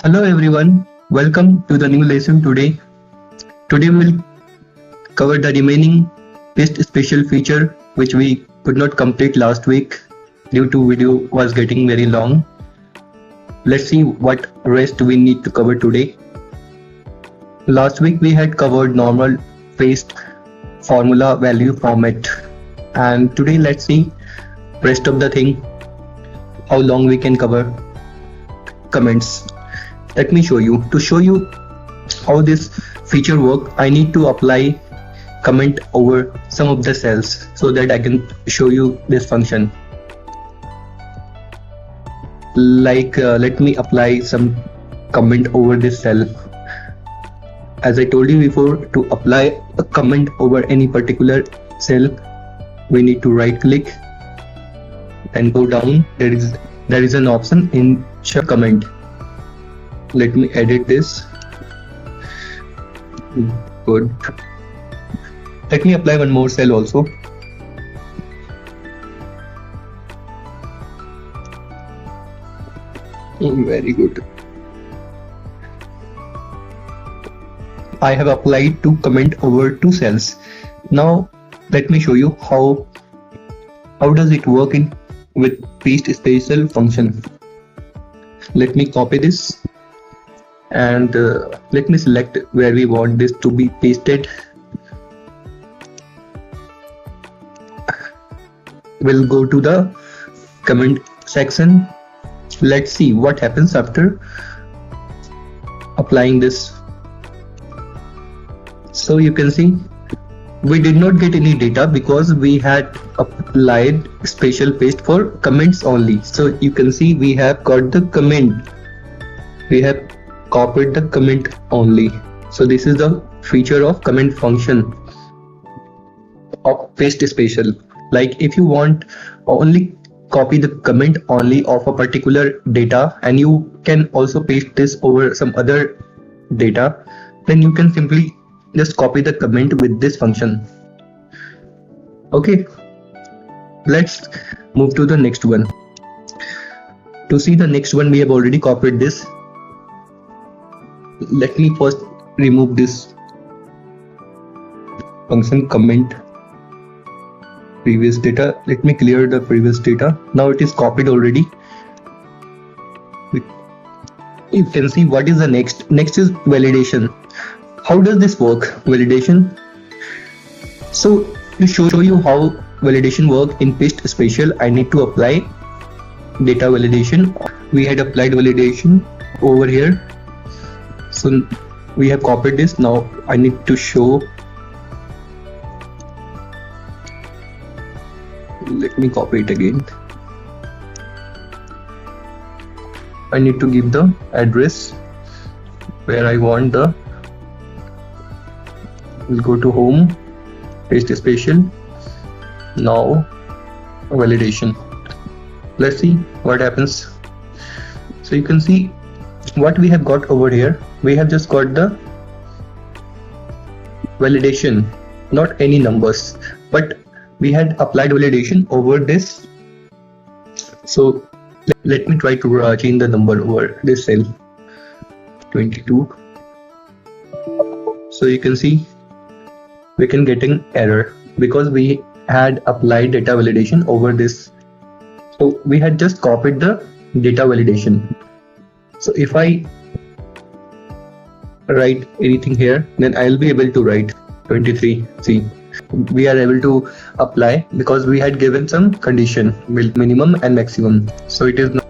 Hello everyone, welcome to the new lesson today. Today we'll cover the remaining paste special feature which we could not complete last week due to video was getting very long. Let's see what rest we need to cover today. Last week we had covered normal paste formula value format, and today let's see rest of the thing, how long we can cover comments. Let me show you. To show you how this feature work, I need to apply comment over some of the cells so that I can show you this function. Let me apply some comment over this cell. As I told you before, to apply a comment over any particular cell, we need to right click and go down. There is an option insert comment. Let me edit this. Good. Let me apply one more cell also. Very good. I have applied to comment over two cells. Now let me show you how does it work in with paste special function. Let me copy this and let me select where we want this to be pasted. We'll go to the comment section. Let's see what happens after applying this. So you can see we did not get any data because we had applied special paste for comments only. So you can see we have got the comment, we have copied the comment only. So this is the feature of comment function of paste special. Like if you want only copy the comment only of a particular data and you can also paste this over some other data, then you can simply just copy the comment with this function. Okay, let's move to the next one. To see the next one, we have already copied this. Let me first remove this function comment previous data. Let me clear the previous data. Now it is copied already. You can see what is the next. Next is validation. How does this work? Validation. So to show you how validation work in paste special, I need to apply data validation. We had applied validation over here. So we have copied this. Now I need to show. Let me copy it again. I need to give the address where I want the. We'll go to home, paste special. Now validation. Let's see what happens. So you can see what we have got over here. We have just got the validation, not any numbers, but we had applied validation over this. So let me try to change the number over this cell, 22. So you can see we can get an error because we had applied data validation over this. So we had just copied the data validation. So if I write anything here, then I'll be able to write 23. See, we are able to apply because we had given some condition, minimum and maximum. So it is not,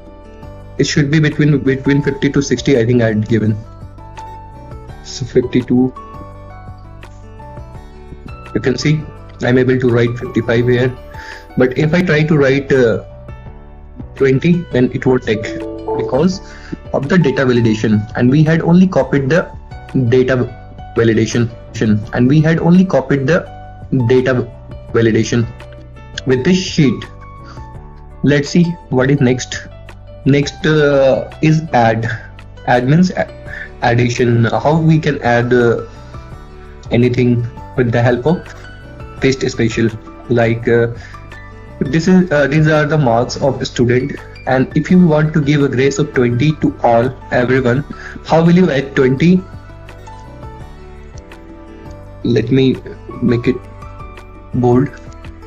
it should be between 50 to 60. I think I had given. So 52. You can see I'm able to write 55 here, but if I try to write 20, then it won't take because of the data validation, and we had only copied the data validation with this sheet. Let's see what is next. Next is add. Add means addition. How we can add anything with the help of paste special. Like these are the marks of a student And if you want to give a grace of 20 to all everyone, how will you add 20? Let me make it bold.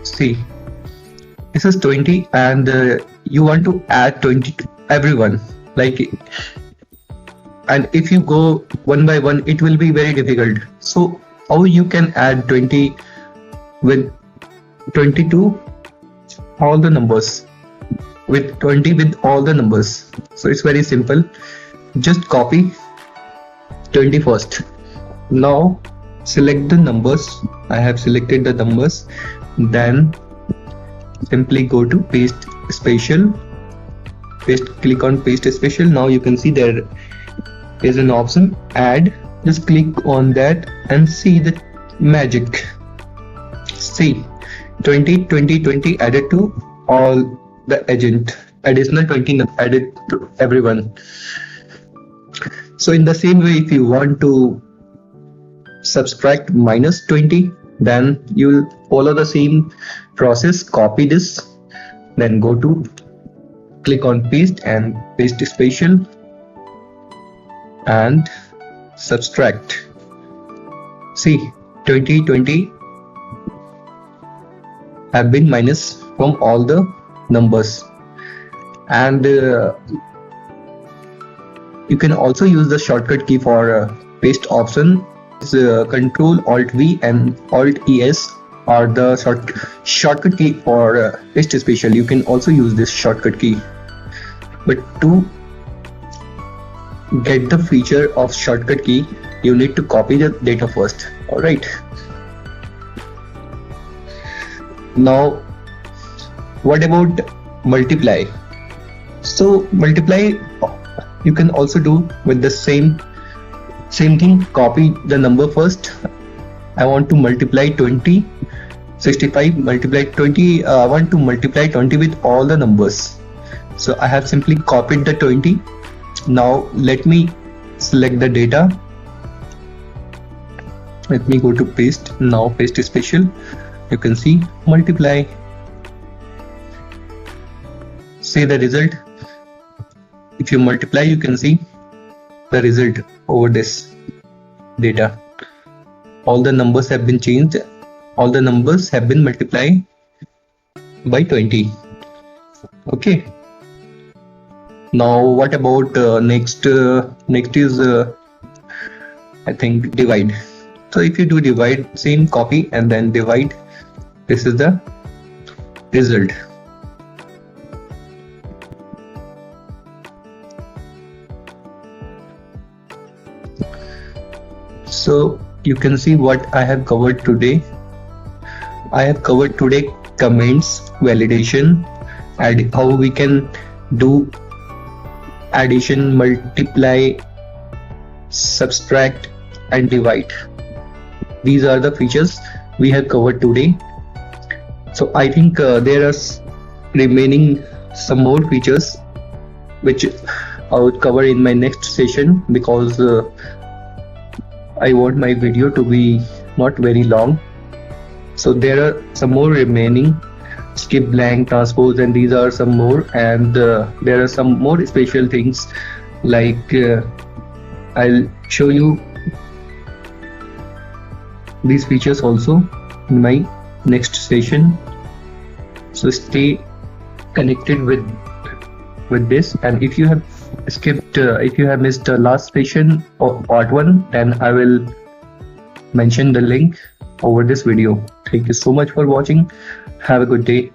See, this is 20 and you want to add 20 to everyone, like, and if you go one by one it will be very difficult. So how you can add 20 with 20 to all the numbers, with 20 with all the numbers? So it's very simple, just copy 20 first. Now select the numbers. I have selected the numbers, then simply go to paste special, click on paste special. Now you can see there is an option add, just click on that and see the magic. See, 20 20 20 added to all the agent, additional 20 added to everyone. So in the same way, if you want to subtract minus 20, then you will follow the same process. Copy this, then go to click on paste and paste special and subtract. See, 20 20 have been minus from all the numbers. And you can also use the shortcut key for paste option. Control Alt V and Alt ES are the shortcut key for paste special. You can also use this shortcut key, but to get the feature of shortcut key you need to copy the data first. Alright, now what about multiply? So multiply you can also do with the same thing. Copy the number first. I want to multiply 20, 65 multiply 20. I want to multiply 20 with all the numbers. So I have simply copied the 20. Now let me select the data. Let me go to paste. Now paste special. You can see multiply. See the result. If you multiply, you can see the result over this data. All the numbers have been changed. All the numbers have been multiplied by 20. Okay. Now what about next is I think divide. So if you do divide, same copy and then divide. This is the result. So you can see what I have covered today. I have covered today comments, validation, and how we can do addition, multiply, subtract and divide. These are the features we have covered today. So I think there are remaining some more features which I would cover in my next session, because I want my video to be not very long. So there are some more remaining, skip, blank, transpose, and these are some more. And there are some more special things, like I'll show you these features also in my next session. So stay connected with this. And if you have skipped, if you have missed the last session or part 1, then I will mention the link over this video. Thank you so much for watching. Have a good day.